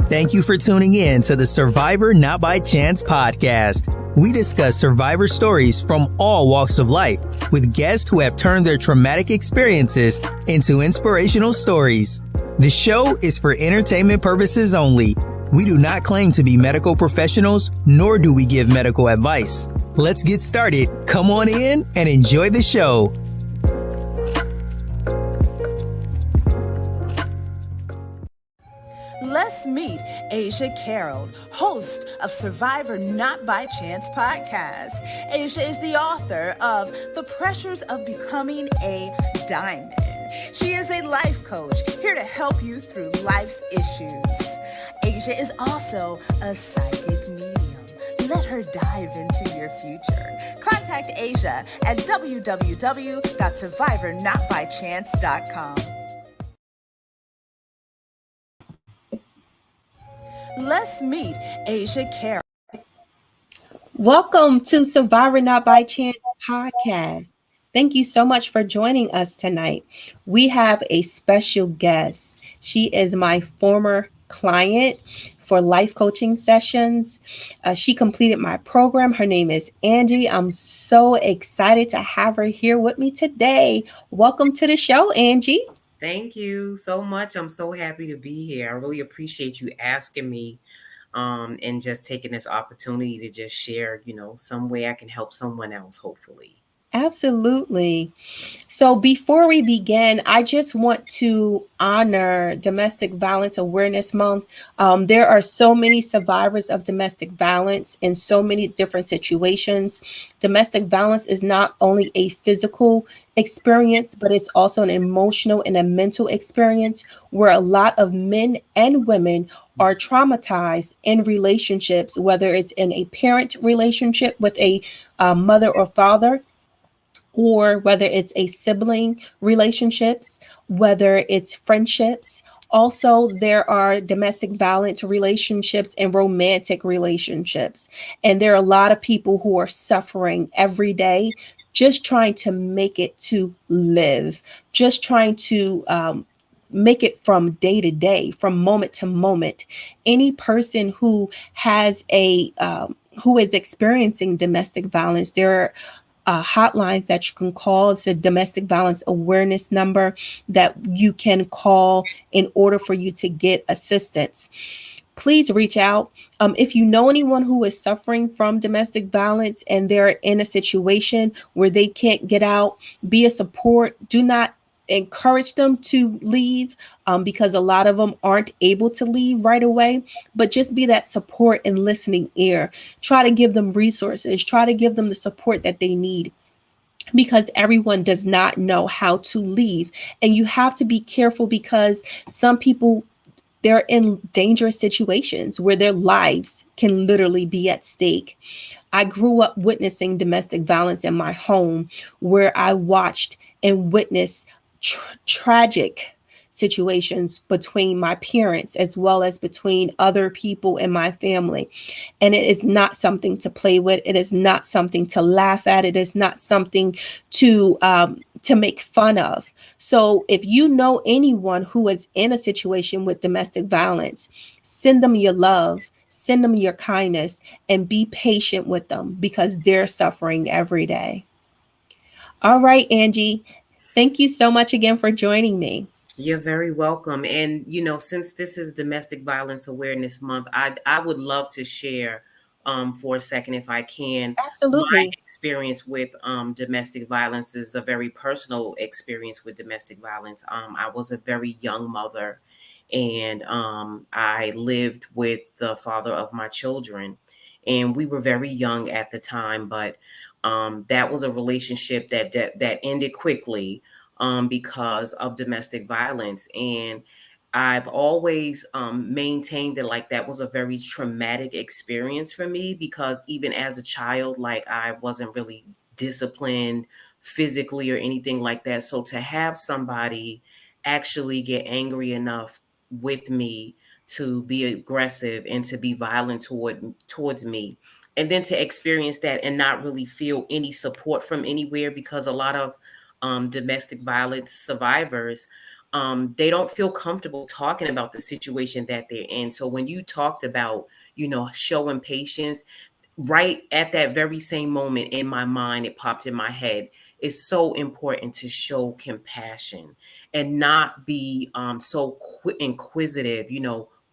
Thank you for tuning in to the Survivor Not By Chance podcast. We discuss survivor stories from all walks of life with guests who have turned their traumatic experiences into inspirational stories. The show is for entertainment purposes only. We do not claim to be medical professionals, nor do we give medical advice. Let's get started. Come on in and enjoy the show. Let's meet Aisya Carroll, host of Survivor Not By Chance podcast. Aisya is the author of The Pressures of Becoming a Diamond. She is a life coach here to help you through life's issues. Aisya is also a psychic medium. Let her dive into your future. Contact Aisya at www.survivornotbychance.com. Let's meet Aisya Carroll. Welcome to Survivor Not By Chance podcast. Thank you so much for joining us tonight. We have a special guest. She is my former client for life coaching sessions. She completed my program. Her name is Angie. I'm so excited to have her here with me today. Welcome to the show, Angie. Thank you so much. I'm so happy to be here. I really appreciate you asking me and just taking this opportunity to just share, some way I can help someone else, hopefully. Absolutely. So before we begin, I just want to honor Domestic Violence Awareness Month. There are so many survivors of domestic violence in so many different situations. Domestic violence is not only a physical experience, but it's also an emotional and a mental experience where a lot of men and women are traumatized in relationships, whether it's in a parent relationship with a mother or father, or whether it's a sibling relationships, whether it's friendships. Also, there are domestic violence relationships and romantic relationships. And there are a lot of people who are suffering every day, just trying to make it to live, just trying to make it from day to day, from moment to moment. Any person who has who is experiencing domestic violence, there are hotlines that you can call. It's a domestic violence awareness number that you can call in order for you to get assistance. Please reach out. If you know anyone who is suffering from domestic violence and they're in a situation where they can't get out, be a support. Do not encourage them to leave because a lot of them aren't able to leave right away, but just be that support and listening ear. Try to give them resources, try to give them the support that they need, because everyone does not know how to leave. And you have to be careful because some people, they're in dangerous situations where their lives can literally be at stake. I grew up witnessing domestic violence in my home where I watched and witnessed tragic situations between my parents as well as between other people in my family. And it is not something to play with. It is not something to laugh at. It is not something to make fun of. So if you know anyone who is in a situation with domestic violence, send them your love, send them your kindness, and be patient with them because they're suffering every day. All right, Angie. Thank you so much again for joining me. You're very welcome. And, since this is Domestic Violence Awareness Month, I would love to share for a second, if I can. Absolutely. My experience with domestic violence is a very personal experience with domestic violence. I was a very young mother, and I lived with the father of my children. And we were very young at the time, but that was a relationship that ended quickly because of domestic violence. And I've always maintained that that was a very traumatic experience for me, because even as a child, I wasn't really disciplined physically or anything like that. So to have somebody actually get angry enough with me to be aggressive and to be violent towards me, and then to experience that and not really feel any support from anywhere, because a lot of domestic violence survivors they don't feel comfortable talking about the situation that they're in. So when you talked about, showing patience, right at that very same moment in my mind, it popped in my head. It's so important to show compassion and not be so inquisitive,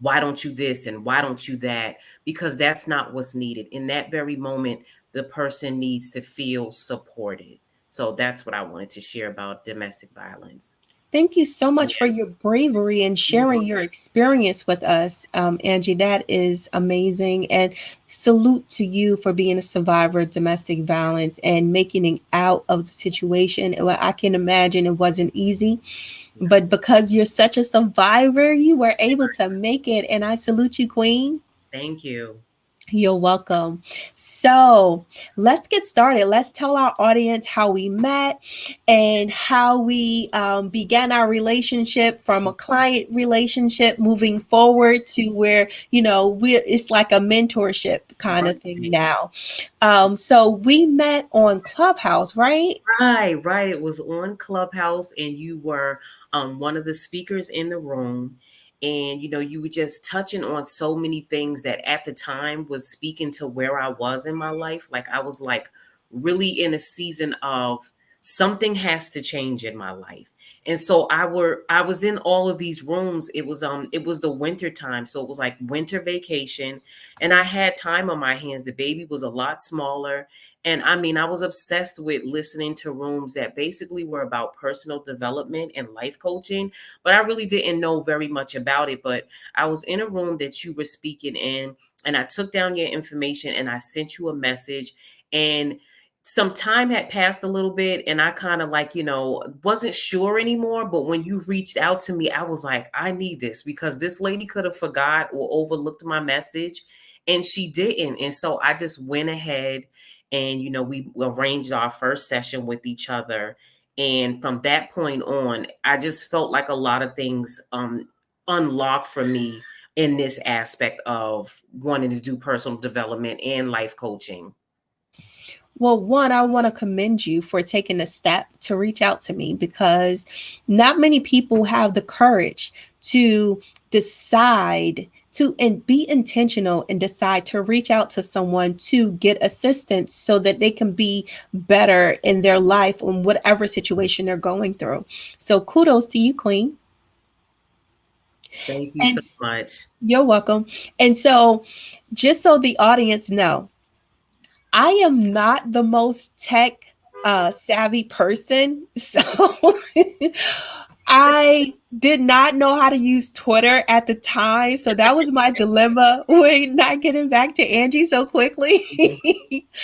why don't you this and why don't you that? Because that's not what's needed. In that very moment, the person needs to feel supported. So that's what I wanted to share about domestic violence. Thank you so Yeah. much for your bravery and sharing your experience with us, Angie. That is amazing. And salute to you for being a survivor of domestic violence and making it out of the situation. Well, I can imagine it wasn't easy, but because you're such a survivor, you were able to make it. And I salute you, Queen. Thank you. You're welcome. So let's get started. Let's tell our audience how we met and how we began our relationship from a client relationship moving forward to where, it's like a mentorship kind of thing Right. now. So we met on Clubhouse, right? Right, right. It was on Clubhouse, and you were one of the speakers in the room. And, you were just touching on so many things that at the time was speaking to where I was in my life. Like, I was like really in a season of something has to change in my life. And so I was in all of these rooms. It was the winter time. So it was like winter vacation. And I had time on my hands. The baby was a lot smaller, and I mean, I was obsessed with listening to rooms that basically were about personal development and life coaching, but I really didn't know very much about it. But I was in a room that you were speaking in, and I took down your information and I sent you a message. And some time had passed a little bit, and I kind of like, wasn't sure anymore. But when you reached out to me, I was like, I need this because this lady could have forgot or overlooked my message, and she didn't. And so I just went ahead and we arranged our first session with each other, and from that point on I just felt like a lot of things unlocked for me in this aspect of wanting to do personal development and life coaching. Well, one, I want to commend you for taking the step to reach out to me because not many people have the courage to decide to and be intentional and decide to reach out to someone to get assistance so that they can be better in their life in whatever situation they're going through. So kudos to you, Queen. Thank you And so much. you're welcome. And so just so the audience know, I am not the most tech savvy person. So I did not know how to use Twitter at the time. So that was my dilemma with not getting back to Angie so quickly.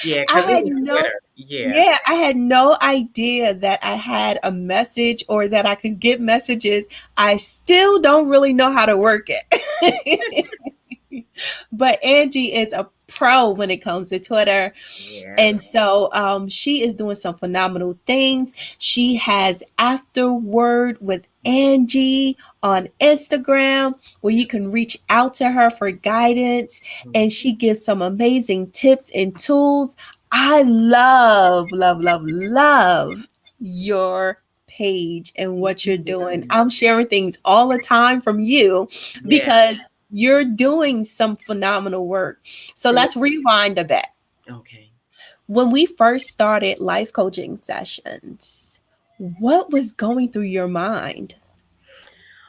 Yeah, I because it had was no Twitter. Yeah. Yeah, I had no idea that I had a message or that I could get messages. I still don't really know how to work it. But Angie is a pro when it comes to Twitter. Yeah. And so she is doing some phenomenal things. She has Afterword with Angie on Instagram where you can reach out to her for guidance. And she gives some amazing tips and tools. I love, love, love, love your page and what you're doing. I'm sharing things all the time from you Yeah. because you're doing some phenomenal work. So let's rewind a bit. Okay. When we first started life coaching sessions, what was going through your mind?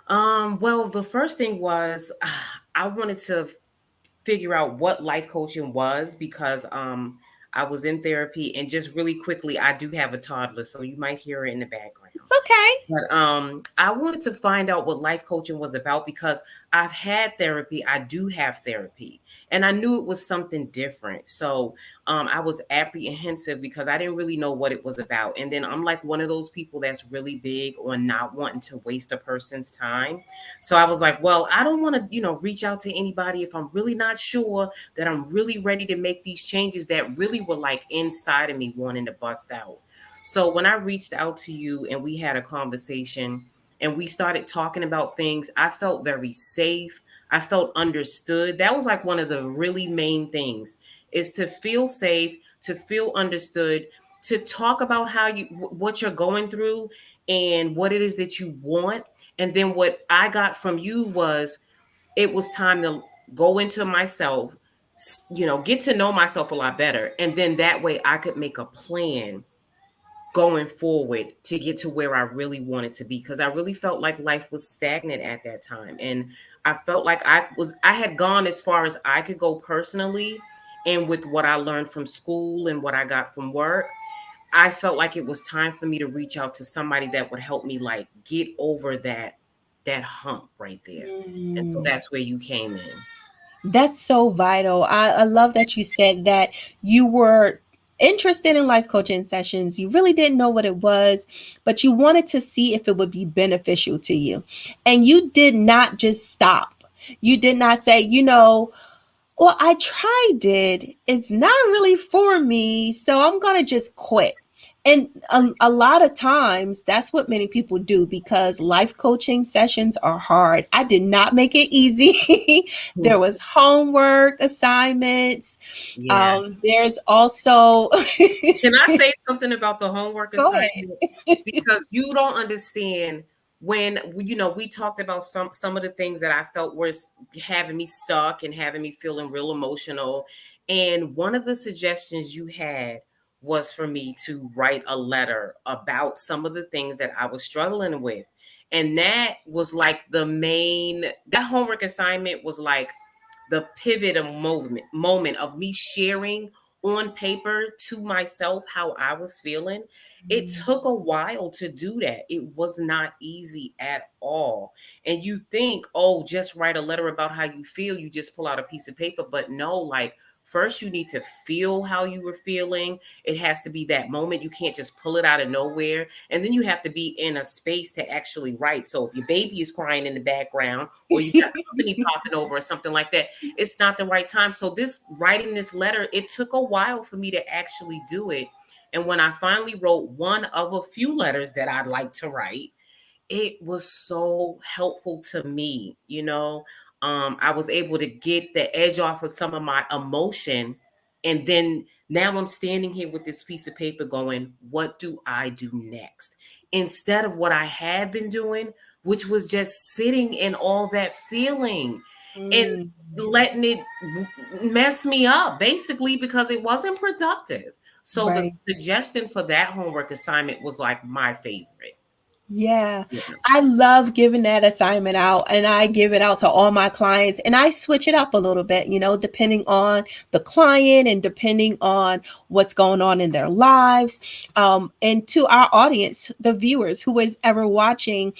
Well, the first thing was I wanted to figure out what life coaching was because I was in therapy, and just really quickly, I do have a toddler, so you might hear it in the background. It's okay. But I wanted to find out what life coaching was about because I've had therapy. I do have therapy, and I knew it was something different. So I was apprehensive because I didn't really know what it was about. And then I'm like one of those people that's really big on not wanting to waste a person's time. So I was like, well, I don't want to, reach out to anybody if I'm really not sure that I'm really ready to make these changes that really were like inside of me wanting to bust out. So when I reached out to you and we had a conversation and we started talking about things, I felt very safe. I felt understood. That was like one of the really main things is to feel safe, to feel understood, to talk about how what you're going through and what it is that you want. And then what I got from you was it was time to go into myself, get to know myself a lot better. And then that way I could make a plan going forward to get to where I really wanted to be, because I really felt like life was stagnant at that time, and I felt like I had gone as far as I could go personally, and with what I learned from school and what I got from work, I felt like it was time for me to reach out to somebody that would help me like get over that hump right there. And so Mm. that's where you came in. That's so vital. I love that you said that you were interested in life coaching sessions. You really didn't know what it was, but you wanted to see if it would be beneficial to you. And you did not just stop. You did not say, well, I tried it. It's not really for me. So I'm going to just quit. And a lot of times, that's what many people do because life coaching sessions are hard. I did not make it easy. There was homework, assignments. Yeah. There's also, Can I say something about the homework go ahead. assignment? Because you don't understand when we talked about some of the things that I felt were having me stuck and having me feeling real emotional. And one of the suggestions you had was for me to write a letter about some of the things that I was struggling with. And that was like that homework assignment was like the pivotal moment of me sharing on paper to myself how I was feeling. It took a while to do that. It was not easy at all. And you think, oh, just write a letter about how you feel. You just pull out a piece of paper. But no, like, first you need to feel how you were feeling. It has to be that moment. You can't just pull it out of nowhere. And then you have to be in a space to actually write. So if your baby is crying in the background or you got company popping over or something like that, it's not the right time. So writing this letter, it took a while for me to actually do it. And when I finally wrote one of a few letters that I'd like to write, it was so helpful to me. I was able to get the edge off of some of my emotion. And then now I'm standing here with this piece of paper going, what do I do next? Instead of what I had been doing, which was just sitting in all that feeling and Mm, letting it mess me up, basically, because it wasn't productive. So the right. suggestion for that homework assignment was like my favorite. Yeah, Yeah. I love giving that assignment out and I give it out to all my clients and I switch it up a little bit, depending on the client and depending on what's going on in their lives. And to our audience, the viewers who is ever watching,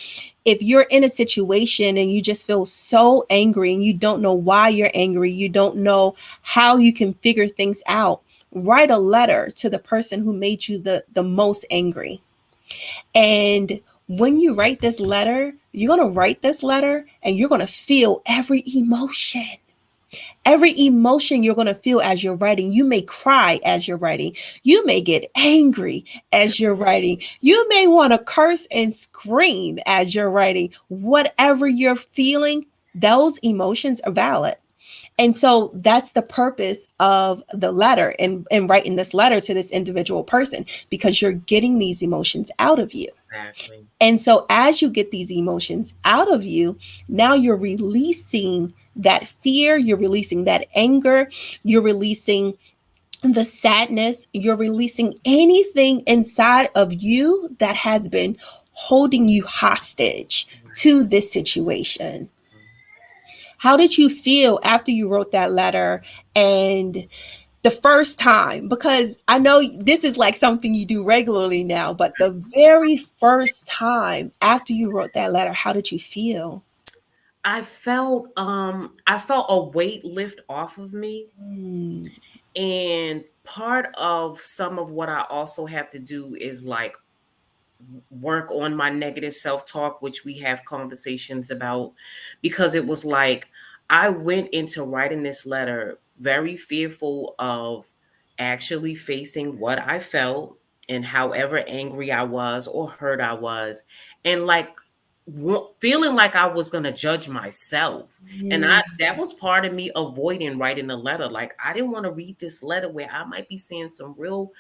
if you're in a situation and you just feel so angry and you don't know why you're angry, you don't know how you can figure things out, write a letter to the person who made you the most angry. And when you write this letter, you're going to write this letter and you're going to feel every emotion. Every emotion you're going to feel as you're writing. You may cry as you're writing. You may get angry as you're writing. You may want to curse and scream as you're writing. Whatever you're feeling, those emotions are valid. And so that's the purpose of the letter and writing this letter to this individual person because you're getting these emotions out of you. Exactly. And so as you get these emotions out of you, now you're releasing that fear, you're releasing that anger, you're releasing the sadness, you're releasing anything inside of you that has been holding you hostage to this situation. How did you feel after you wrote that letter and the first time? Because I know this is like something you do regularly now, but the very first time after you wrote that letter, how did you feel? I felt a weight lift off of me. Mm, And part of some of what I also have to do is like work on my negative self-talk, which we have conversations about, because it was like I went into writing this letter very fearful of actually facing what I felt and however angry I was or hurt I was, and like feeling like I was going to judge myself. And mm, that was part of me avoiding writing the letter. Like I didn't want to read this letter where I might be saying some real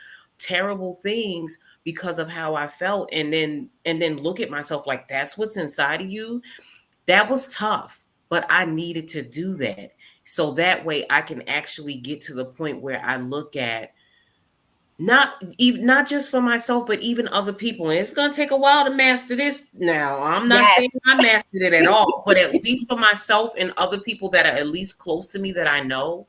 terrible things because of how I felt, and then look at myself like that's what's inside of you. That was tough, but I needed to do that so that way I can actually get to the point where I look at not just for myself, but even other people. And it's gonna take a while to master this. Now, I'm not Yes. saying I mastered it at all, but at least for myself and other people that are at least close to me that I know,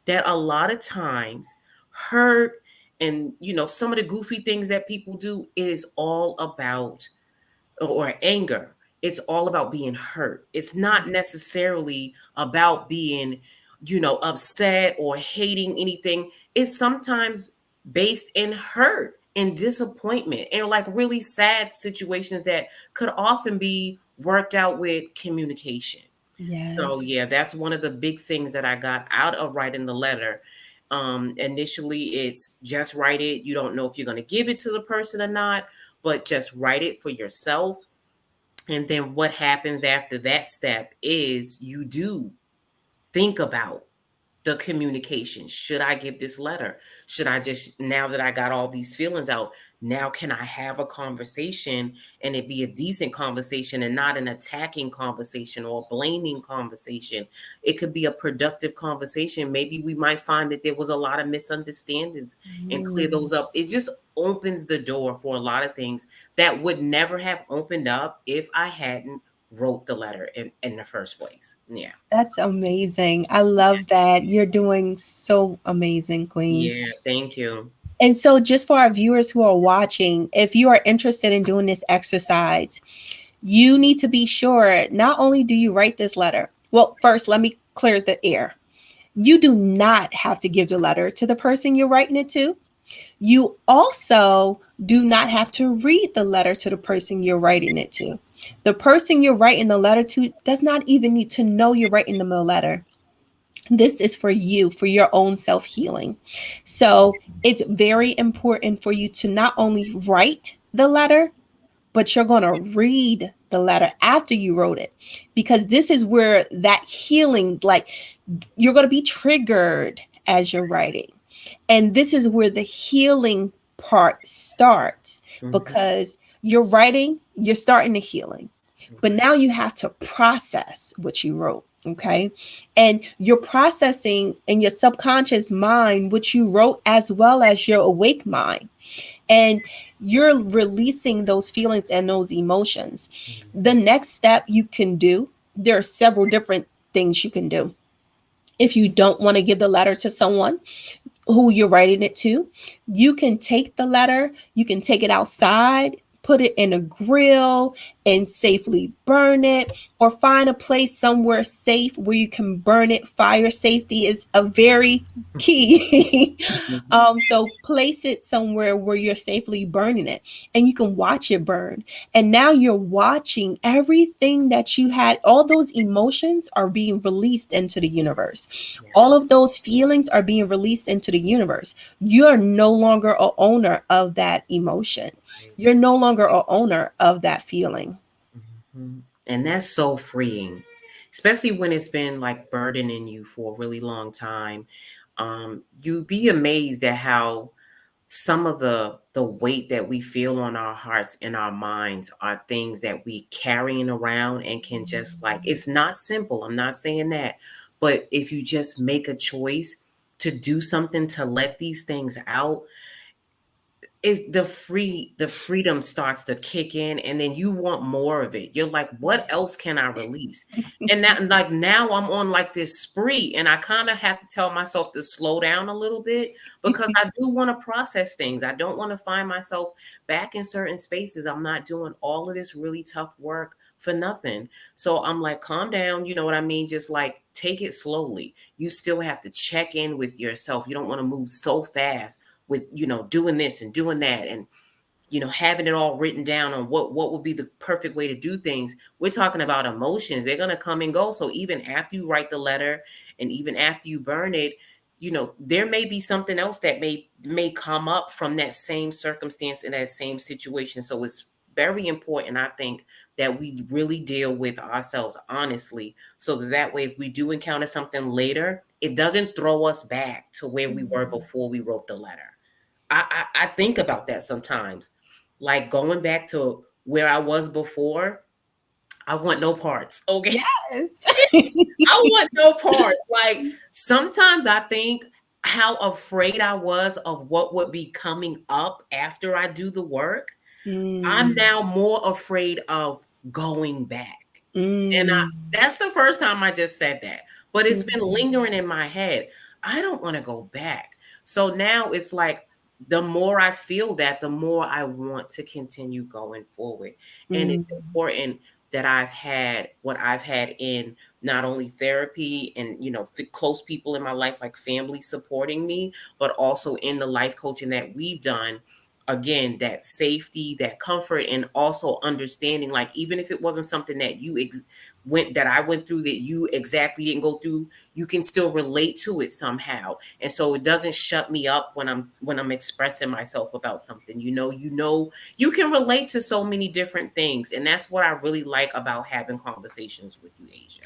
that a lot of times hurt and some of the goofy things that people do is all about, or anger, it's all about being hurt. It's not necessarily about being upset or hating anything. It's sometimes based in hurt and disappointment and like really sad situations that could often be worked out with communication. So Yes. yeah, that's one of the big things that I got out of writing the letter. Initially, it's just write it. You don't know if you're going to give it to the person or not, but just write it for yourself. And then what happens after that step is you do think about the communication. Should I give this letter? Should I just, now that I got all these feelings out, now can I have a conversation and it be a decent conversation and not an attacking conversation or blaming conversation? It could be a productive conversation. Maybe we might find that there was a lot of misunderstandings and clear Mm. those up. It just opens the door for a lot of things that would never have opened up if I hadn't wrote the letter in the first place. Yeah. That's amazing. I love that. You're doing so amazing, Queen. Yeah. Thank you. And so, just for our viewers who are watching, if you are interested in doing this exercise, you need to be sure not only do you write this letter, well, first, let me clear the air. You do not have to give the letter to the person you're writing it to. You also do not have to read the letter to the person you're writing it to. The person you're writing the letter to does not even need to know you're writing them a letter. This is for you, for your own self healing. So it's very important for you to not only write the letter, but you're going to read the letter after you wrote it, because this is where that healing, like, you're going to be triggered as you're writing. And this is where the healing part starts, Mhm. because you're writing, you're starting the healing. But now you have to process what you wrote. Okay. And you're processing in your subconscious mind what you wrote, as well as your awake mind. And you're releasing those feelings and those emotions. The next step you can do, there are several different things you can do. If you don't want to give the letter to someone who you're writing it to, you can take the letter, you can take it outside, put it in a grill and safely burn it, or find a place somewhere safe where you can burn it. Fire safety is a very key. So place it somewhere where you're safely burning it and you can watch it burn. And now you're watching everything that you had, all those emotions are being released into the universe. All of those feelings are being released into the universe. You're no longer a owner of that emotion. You're no longer a owner of that feeling. Mhm. And that's so freeing, especially when it's been like burdening you for a really long time. You'd be amazed at how some of the weight that we feel on our hearts and our minds are things that we carrying around and can just like, it's not simple. I'm not saying that, but if you just make a choice to do something to let these things out, it the freedom starts to kick in, and then you want more of it. You're like, what else can I release? And that, like, now I'm on like this spree, and I kind of have to tell myself to slow down a little bit, because I do want to process things. I don't want to find myself back in certain spaces. I'm not doing all of this really tough work for nothing. So I'm like, calm down, you know what I mean? Just like take it slowly. You still have to check in with yourself. You don't want to move so fast with doing this and doing that, and having it all written down on what would be the perfect way to do things. We're talking about emotions. They're going to come and go. So even after you write the letter and even after you burn it, there may be something else that may come up from that same circumstance in that same situation. So it's very important, I think, that we really deal with ourselves honestly, so that way if we do encounter something later, it doesn't throw us back to where we were before we wrote the letter. I think about that sometimes. Like going back to where I was before, I want no parts. Okay. Yes. I want no parts. Like sometimes I think how afraid I was of what would be coming up after I do the work. I'm Mm, now more afraid of going back. And mm, that's the first time I just said that. But it's been mm, lingering in my head. I don't want to go back. So now it's like the more I feel that, the more I want to continue going forward. And it's mm, important that I've had what I've had in not only therapy and, close people in my life, like family supporting me, but also in the life coaching that we've done. Again, that safety, that comfort, and also understanding, like, even if it wasn't something that that I went through, that you exactly didn't go through, you can still relate to it somehow. And so it doesn't shut me up when I'm expressing myself about something. You can relate to so many different things. And that's what I really like about having conversations with you, Asia.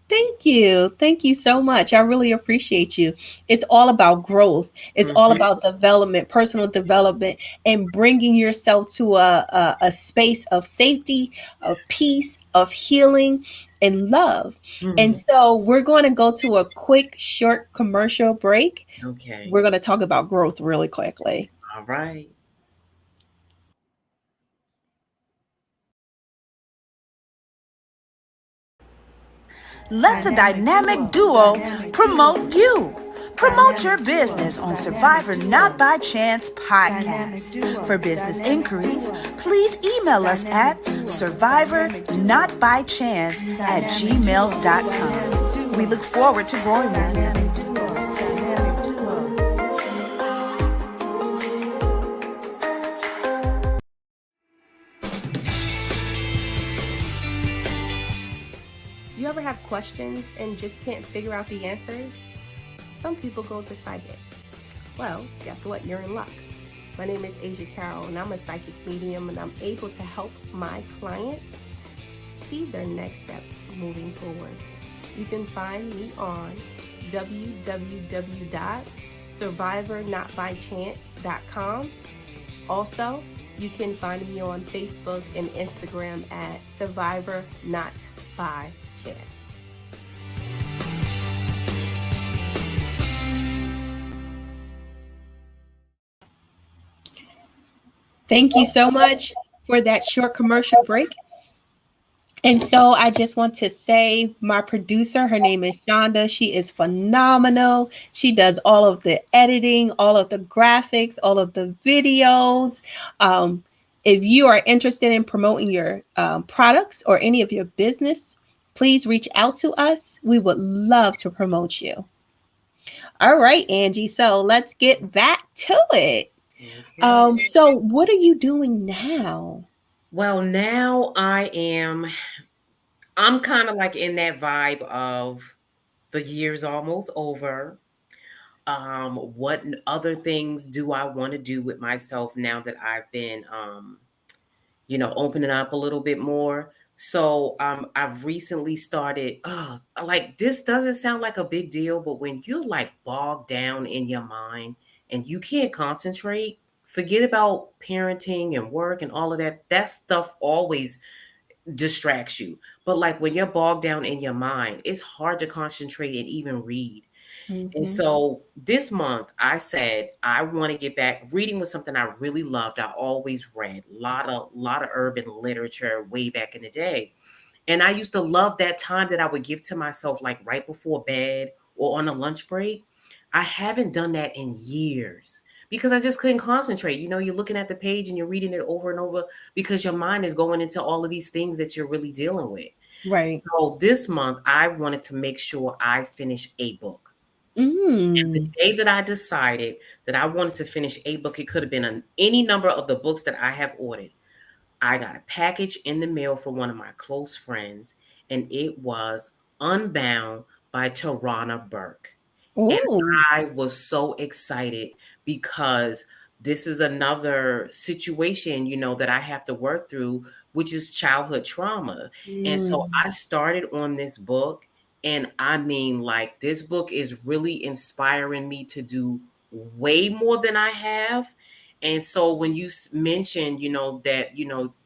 Thank you. Thank you so much. I really appreciate you. It's all about growth. It's all Hmm. about development, personal development, and bringing yourself to a space of safety, of peace, of healing, and love. And Hmm. so we're going to go to a quick, short commercial break. Okay. We're going to talk about growth really quickly. All right. Let the dynamic duo promote you. Promote your business on Survivor Not by Chance podcast. For business inquiries, please email us at survivornotbychance@gmail.com. We look forward to growing with you. You ever have questions and just can't figure out the answers? Some people go to psychics. Well, guess what? You're in luck. My name is Aisya Carroll, and I'm a psychic medium, and I'm able to help my clients see their next steps moving forward. You can find me on www.survivornotbychance.com. Also, you can find me on Facebook and Instagram at Survivor Not By Chance. Thank you so much for that short commercial break. And so I just want to say my producer, her name is Shonda. She is phenomenal. She does all of the editing, all of the graphics, all of the videos. If you are interested in promoting your products or any of your business, please reach out to us. We would love to promote you. All right, Angie. So let's get back to it. Okay. So what are you doing now? Well, now I'm kind of like in that vibe of the year's almost over. What other things do I want to do with myself now that I've been, opening up a little bit more? So I've recently started. Like this doesn't sound like a big deal, but when you're like bogged down in your mind and you can't concentrate, forget about parenting and work and all of that. That stuff always distracts you. But like when you're bogged down in your mind, it's hard to concentrate and even read. And Mhm. so this month I said I want to get back. Reading was something I really loved. I always read a lot of urban literature way back in the day. And I used to love that time that I would give to myself, like right before bed or on a lunch break. I haven't done that in years because I just couldn't concentrate. You're looking at the page and you're reading it over and over because your mind is going into all of these things that you're really dealing with. Right. So this month, I wanted to make sure I finish a book. And the Mm. day that I decided that I wanted to finish a book, it could have been any number of the books that I have ordered. I got a package in the mail from one of my close friends, and it was Unbound by Tarana Burke. And Ooh. I was so excited because this is another situation, that I have to work through, which is childhood trauma. And so Mm. I started on this book. And I mean, like, this book is really inspiring me to do way more than I have. And so when you mentioned, that,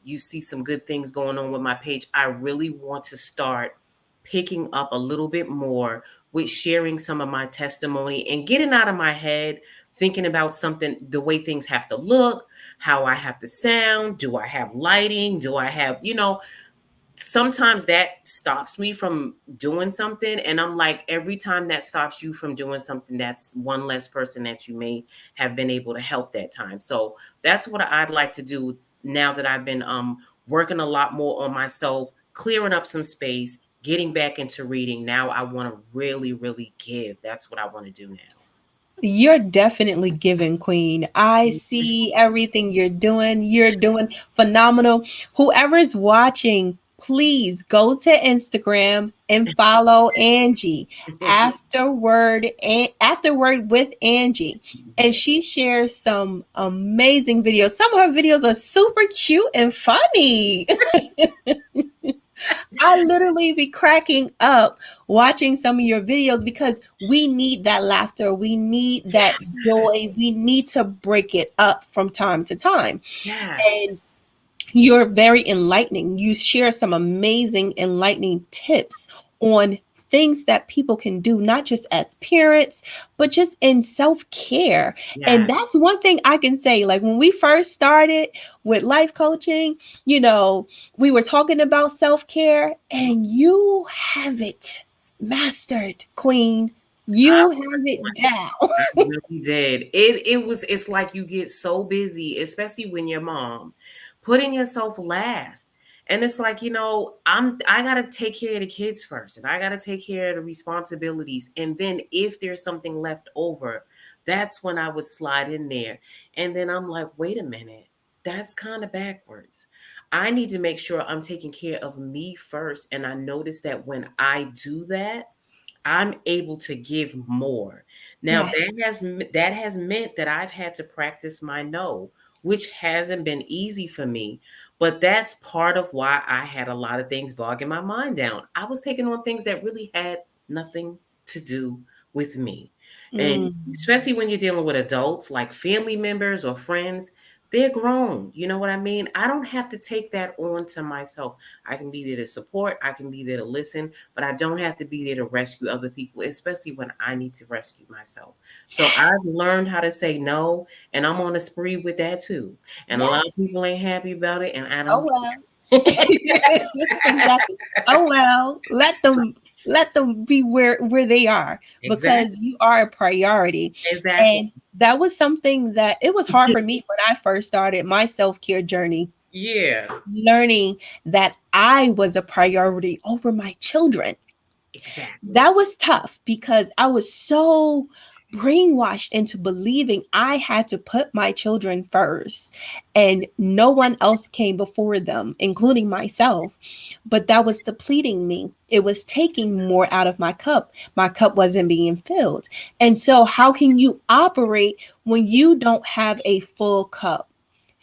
you see some good things going on with my page, I really want to start picking up a little bit more with sharing some of my testimony and getting out of my head, thinking about something, the way things have to look, how I have to sound, do I have lighting, do I have, sometimes that stops me from doing something, and I'm like, every time that stops you from doing something, that's one less person that you may have been able to help that time. So that's what I'd like to do now that I've been working a lot more on myself, clearing up some space, getting back into reading. Now I want to really, really give. That's what I want to do now. You're definitely giving, Queen. I see everything you're doing. You're doing phenomenal. Whoever's watching, please go to Instagram and follow Angie, afterward with Angie. And Yeah. she shares some amazing videos. Some of her videos are super cute and funny. I literally be cracking up watching some of your videos because we need that laughter. We need that joy. We need to break it up from time to time. Yes. And you're very enlightening. You share some amazing enlightening tips on things that people can do, not just as parents, but just in self care. And Yes. that's one thing I can say. Like when we first started with life coaching, we were talking about self care, and you have it mastered, Queen. You have it down. I really did. It's like you get so busy, especially when you're mom, putting yourself last. And it's like, I gotta take care of the kids first, and I gotta take care of the responsibilities. And then if there's something left over, that's when I would slide in there. And then I'm like, wait a minute, that's kind of backwards. I need to make sure I'm taking care of me first. And I notice that when I do that, I'm able to give more. Now Yes. that has meant that I've had to practice my no, which hasn't been easy for me, but that's part of why I had a lot of things bogging my mind down. I was taking on things that really had nothing to do with me. And Mm. especially when you're dealing with adults like family members or friends, they're grown. You know what I mean? I don't have to take that on to myself. I can be there to support, I can be there to listen, but I don't have to be there to rescue other people, especially when I need to rescue myself. So Yes. I've learned how to say no, and I'm on a spree with that too. And a Yes. lot of people ain't happy about it, and I Oh don't. well. Exactly. Oh well, let them be where they are, because Exactly. you are a priority. Exactly. And that was something that it was hard for me when I first started my self-care journey, Yeah. learning that I was a priority over my children. Exactly. That was tough because I was so brainwashed into believing I had to put my children first and no one else came before them, including myself. But that was depleting me. It was taking more out of my cup. My cup wasn't being filled. And so, how can you operate when you don't have a full cup?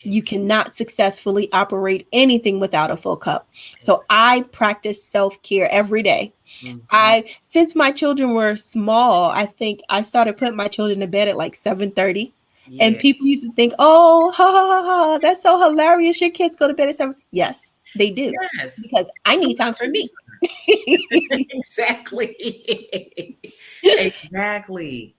You Exactly. cannot successfully operate anything without a full cup. So, Exactly. I practice self care every day. Mhm. I since my children were small, I think I started putting my children to bed at like 7:30. And Yeah. people used to think, "Oh, ha ha ha ha, that's so hilarious. Your kids go to bed at 7." Yes, they do. Yes. Because I So need time much for me. exactly. Exactly.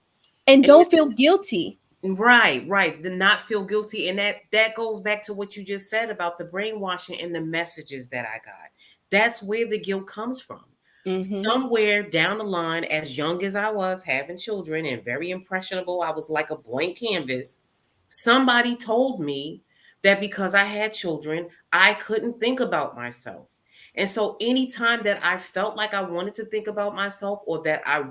And And don't feel guilty. right, right. To not feel guilty. And that goes back to what you just said about the brainwashing and the messages that I got. That's where the guilt comes from. Mhm. Somewhere down the line, as young as I was, having children and very impressionable, I was like a blank canvas. Somebody told me that because I had children, I couldn't think about myself. And so anytime that I felt like I wanted to think about myself, or that I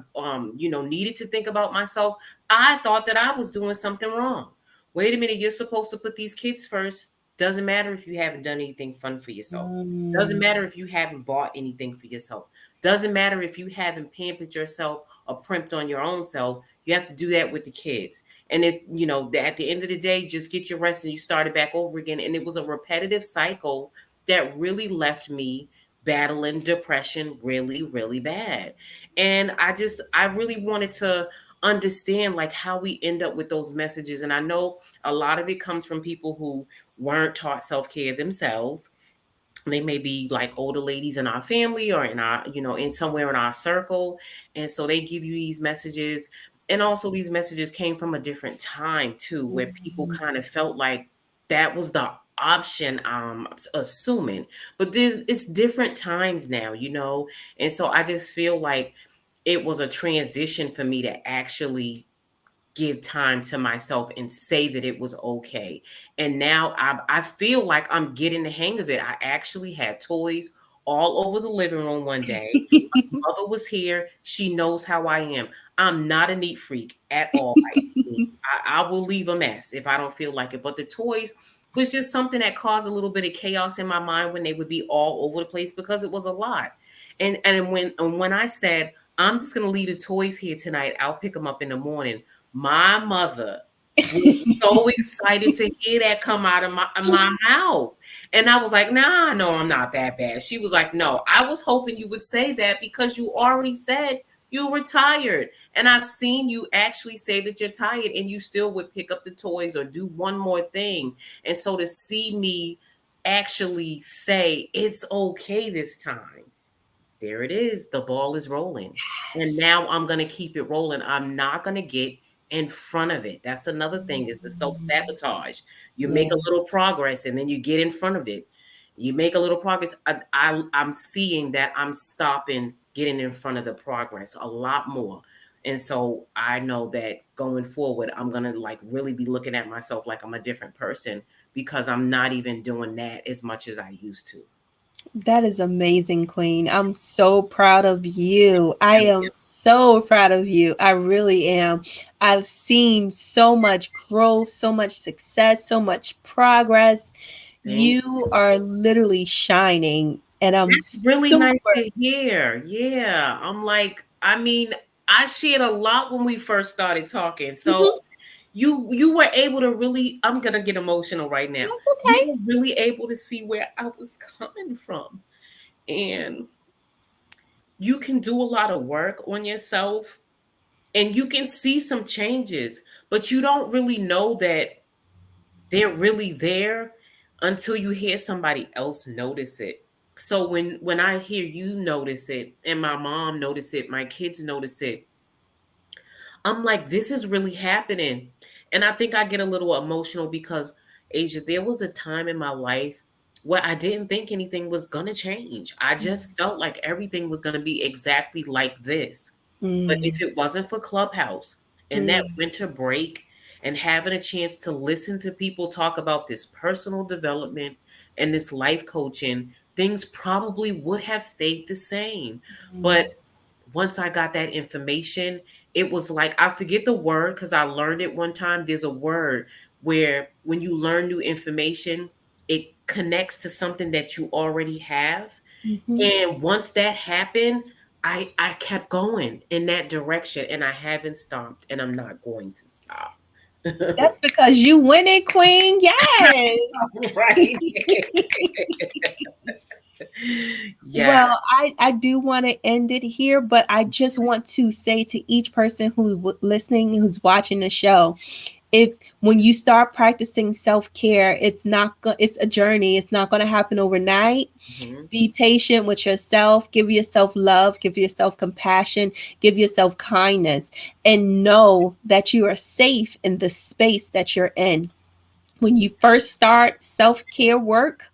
needed to think about myself, I thought that I was doing something wrong. Wait a minute, you're supposed to put these kids first. Doesn't matter if you haven't done anything fun for yourself. Doesn't Mm. matter if you haven't bought anything for yourself. Doesn't matter if you haven't pampered yourself or primped on your own self. You have to do that with the kids. And at the end of the day, just get your rest and you start it back over again. And it was a repetitive cycle that really left me battling depression really, really bad. And I really wanted to understand like how we end up with those messages. And I know a lot of it comes from people who weren't taught self-care themselves. They may be like older ladies in our family or in our, in somewhere in our circle. And so they give you these messages. And also these messages came from a different time too, where people Mhm. kind of felt like that was the option, assuming. But it's different times now. And so I just feel like it was a transition for me to actually give time to myself and say that it was okay. And now I feel like I'm getting the hang of it. I actually had toys all over the living room one day. Mother was here. She knows how I am. I'm not a neat freak at all by any means. I will leave a mess if I don't feel like it. But the toys was just something that caused a little bit of chaos in my mind when they would be all over the place because it was a lot. And when I said I'm just gonna leave the toys here tonight, I'll pick them up in the morning. My mother was so excited to hear that come out of my mouth. And I was like, nah, no, I'm not that bad. She was like, no, I was hoping you would say that because you already said you were tired. And I've seen you actually say that you're tired and you still would pick up the toys or do one more thing. And so to see me actually say it's okay this time, there it is. The ball is rolling. And Yes. now I'm going to keep it rolling. I'm not going to get in front of it. That's another thing is the Mhm. self-sabotage. You make Yeah. a little progress and then you get in front of it. You make a little progress. I'm seeing that I'm stopping getting in front of the progress a lot more. And so I know that going forward, I'm going to like really be looking at myself like I'm a different person because I'm not even doing that as much as I used to. That is amazing, Queen. I'm so proud of you. I am so proud of you. I really am. I've seen so much growth, so much success, so much progress. Thank You you. are literally shining, and I'm That's really super. nice to hear. Yeah. I'm like, I mean, I shared a lot when we first started talking. So Mhm. you were able to really, I'm gonna get emotional right now. That's You okay. were really able to see where I was coming from. And you can do a lot of work on yourself and you can see some changes, but you don't really know that they're really there until you hear somebody else notice it. So when I hear you notice it and my mom notice it, my kids notice it, I'm like, this is really happening. And I think I get a little emotional because Asia, there was a time in my life where I didn't think anything was gonna change. I just felt like everything was gonna be exactly like this. But if Mm, it wasn't for Clubhouse and that mm, winter break and having a chance to listen to people talk about this personal development and this life coaching, things probably would have stayed the same. mm, But once I got that information, it was like I forget the word because I learned it one time. There's a word where when you learn new information, it connects to something that you already have. mhm. And once that happened, I kept going in that direction and I haven't stopped and I'm not going to stop. That's because you winning, Queen. Yes. Right. Yeah. Well, I do want to end it here, but I just want to say to each person who's listening, who's watching the show, if when you start practicing self-care, it's a journey. It's not going to happen overnight. Mhm. Be patient with yourself, give yourself love, give yourself compassion, give yourself kindness, and know that you are safe in the space that you're in. When you first start self-care work,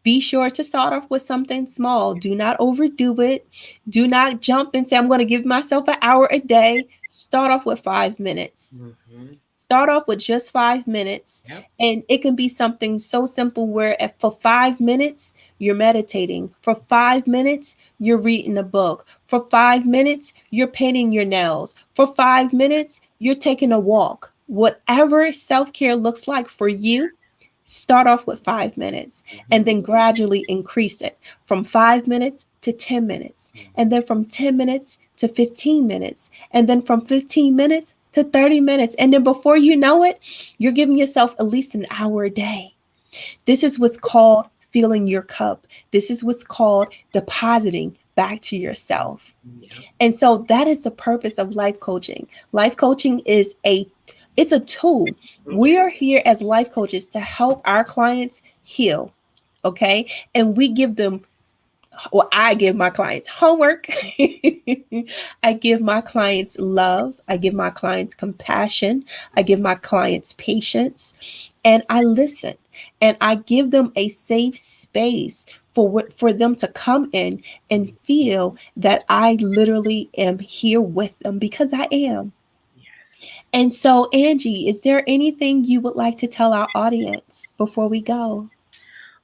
be sure to start off with something small. Do not overdo it. Do not jump and say, I'm going to give myself an hour a day. Start off with 5 minutes. Mhm. Start off with just 5 minutes. Yep. And it can be something so simple where for 5 minutes, you're meditating. For 5 minutes, you're reading a book. For 5 minutes, you're painting your nails. For 5 minutes, you're taking a walk. Whatever self care looks like for you, start off with 5 minutes and Mhm. then gradually increase it from 5 minutes to 10 minutes, and then from 10 minutes to 15 minutes, and then from 15 minutes to 30 minutes. And then before you know it, you're giving yourself at least an hour a day. This is what's called filling your cup. This is what's called depositing back to yourself. Yeah. And so that is the purpose of life coaching. Life coaching is it's a tool. We are here as life coaches to help our clients heal. Okay. And we give them, well, I give my clients homework. I give my clients love. I give my clients compassion. I give my clients patience. And I listen. And I give them a safe space for them to come in and feel that I literally am here with them, because I am. Yes. And so, Angie, is there anything you would like to tell our audience before we go?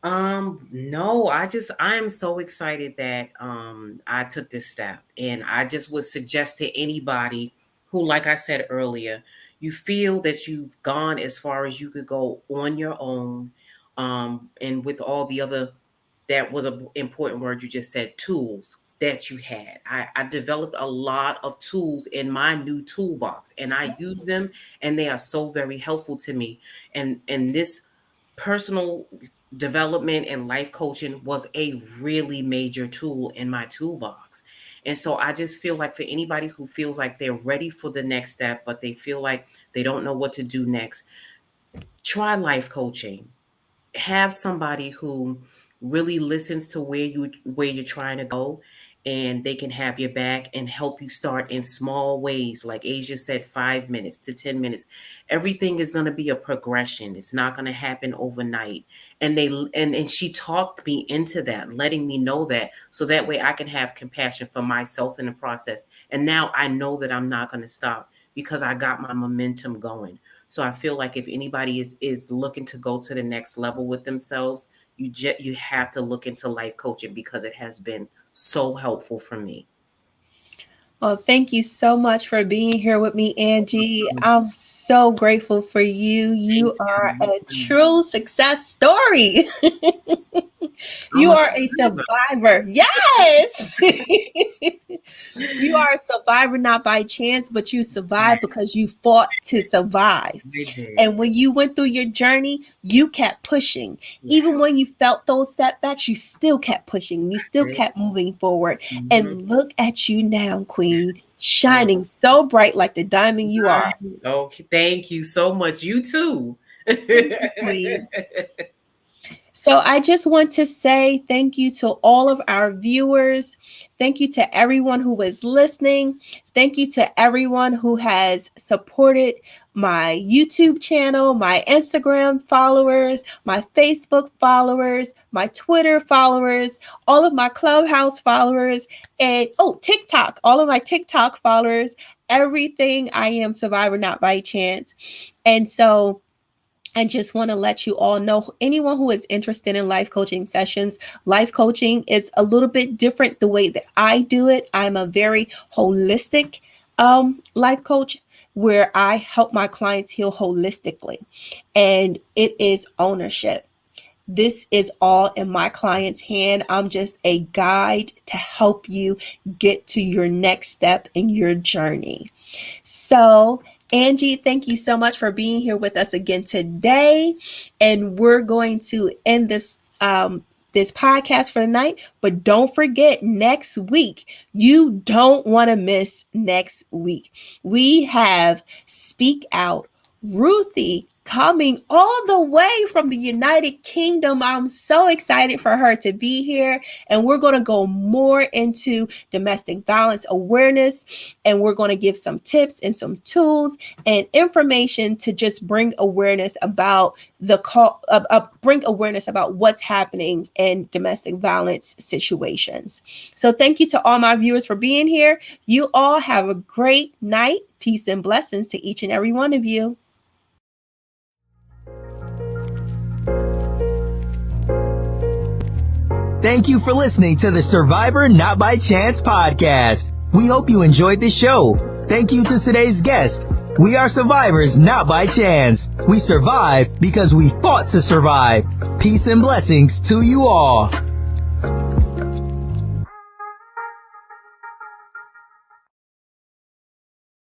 No, I am so excited that I took this step, and I just would suggest to anybody who, like I said earlier, you feel that you've gone as far as you could go on your own, and with all the other, that was an important word you just said, tools that you had. I developed a lot of tools in my new toolbox, and I use them, and they are so very helpful to me. And this personal development and life coaching was a really major tool in my toolbox. And so I just feel like for anybody who feels like they're ready for the next step, but they feel like they don't know what to do next, try life coaching. Have somebody who really listens to where you're trying to go, and they can have your back and help you start in small ways, like Aisya said, 5 minutes to 10 minutes. Everything is going to be a progression. It's not going to happen overnight. And she talked me into that, letting me know that, so that way I can have compassion for myself in the process. And now I know that I'm not going to stop, because I got my momentum going. So I feel like if anybody is looking to go to the next level with themselves, you have to look into life coaching, because it has been so helpful for me. Well, thank you so much for being here with me, Angie. I'm so grateful for you. You are a true success story. You are a survivor. Yes. You are a survivor, not by chance, but you survived because you fought to survive. And when you went through your journey, you kept pushing. Yeah. Even when you felt those setbacks, you still kept pushing. You still kept moving forward. Mm-hmm. And look at you now, Queen, shining so bright like the diamond you are. Okay, thank you so much. You too. Thank you, Queen. So I just want to say thank you to all of our viewers. Thank you to everyone who was listening. Thank you to everyone who has supported my YouTube channel, my Instagram followers, my Facebook followers, my Twitter followers, all of my Clubhouse followers, and TikTok, all of my TikTok followers. Everything. I am Survivor Not by Chance. And so I just want to let you all know, anyone who is interested in life coaching sessions, life coaching is a little bit different the way that I do it. I'm a very holistic life coach, where I help my clients heal holistically. And it is ownership. This is all in my client's hand. I'm just a guide to help you get to your next step in your journey. So, Angie, thank you so much for being here with us again today. And we're going to end this podcast for the night. But don't forget, next week, you don't want to miss next week. We have Speak Out, Ruthie, coming all the way from the United Kingdom. I'm so excited for her to be here. And we're going to go more into domestic violence awareness. And we're going to give some tips and some tools and information to just bring awareness about bring awareness about what's happening in domestic violence situations. So thank you to all my viewers for being here. You all have a great night. Peace and blessings to each and every one of you. Thank you for listening to the Survivor Not by Chance podcast. We hope you enjoyed the show. Thank you to today's guest. We are survivors not by chance. We survive because we fought to survive. Peace and blessings to you all.